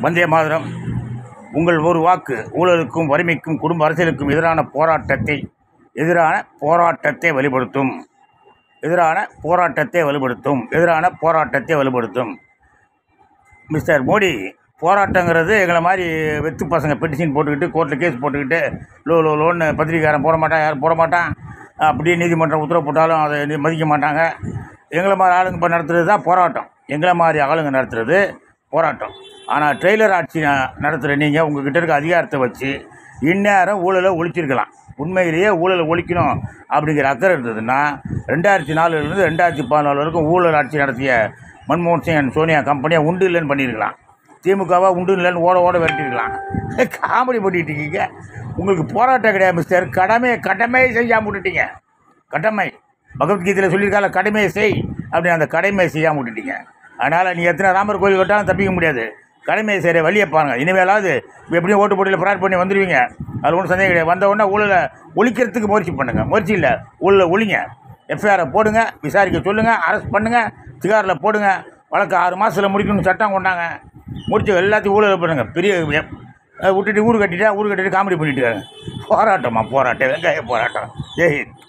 வந்தே மாதரம். உங்கள் ஒரு வாக்கு ஊழலுக்கும் வறுமைக்கும் குடும்ப அரசியலுக்கும் எதிரான போராட்டத்தை வலுப்படுத்தும். மிஸ்டர் மோடி, போராட்டங்கிறது எங்களை மாதிரி வெத்து பசங்க பெட்டிஷன் போட்டுக்கிட்டு கோர்ட்டில் கேஸ் போட்டுக்கிட்டு லோன்னு பத்திரிக்கைக்காரன் போட மாட்டான், யாரும் போட மாட்டான். அப்படியே நீதிமன்றம் உத்தரவு போட்டாலும் அதை மதிக்க மாட்டாங்க. எங்களை மாதிரி ஆளுங்க இப்போ நடத்துகிறது தான் போராட்டம். எங்களை மாதிரி ஆளுங்க நடத்துகிறது போராட்டம். ஆனால் ட்ரெய்லர் ஆட்சி நடத்துகிற நீங்கள் உங்கள்கிட்ட இருக்க அதிகாரத்தை வச்சு இந்நேரம் ஊழலை ஒழிச்சிருக்கலாம். உண்மையிலேயே ஊழலை ஒழிக்கணும் அப்படிங்கிற அக்கறை இருந்ததுன்னா 2004 2014 வரைக்கும் ஊழல் ஆட்சி நடத்திய மன்மோகன் சிங் சோனியா கம்பெனியை உண்டு இல்லைன்னு பண்ணியிருக்கலாம். திமுகவா உண்டு இல்லைன்னு ஓட விரட்டிருக்கலாம். காமெடி பண்ணிட்டு இருக்கீங்க. உங்களுக்கு போராட்டம் கிடையாது மிஸ்டர். கடமையை செய்யாமல் விட்டுட்டீங்க. கடமை பகவத்கீதையில் சொல்லியிருக்கால, கடமையை செய் அப்படின்னு. அந்த கடமையை செய்யாமல் விட்டுட்டீங்க. அதனால் நீ எத்தனை ராமர் கோயில் கட்டாலும் தப்பிக்க முடியாது. கடமையை செய்கிற வழியை பாருங்கள். இனிமேலாவது எப்படியும் ஓட்டு போட்டியில் ஃப்ராட் பண்ணி வந்துடுவீங்க. அது ஒன்றும் சந்தேகம் கிடையாது. வந்த உடனே ஊழலை ஒழிக்கிறதுக்கு முயற்சி பண்ணுங்கள். முயற்சி இல்லை, ஊழலை ஒழிங்க. எஃப்ஐஆரை போடுங்க, விசாரிக்க சொல்லுங்கள், அரெஸ்ட் பண்ணுங்கள், திகாரில் போடுங்க. வழக்கு 6 மாதத்தில் முடிக்கணும்னு சட்டம் கொண்டாங்க. முடிச்சு எல்லாத்தையும் ஊழல் பண்ணுங்கள். பெரிய விட்டுட்டு ஊர் கட்டிட்டு காமெடி பண்ணிட்டு இருக்காங்க. போராட்டம் வெங்காய போராட்டம். ஜெய் ஹிந்த்.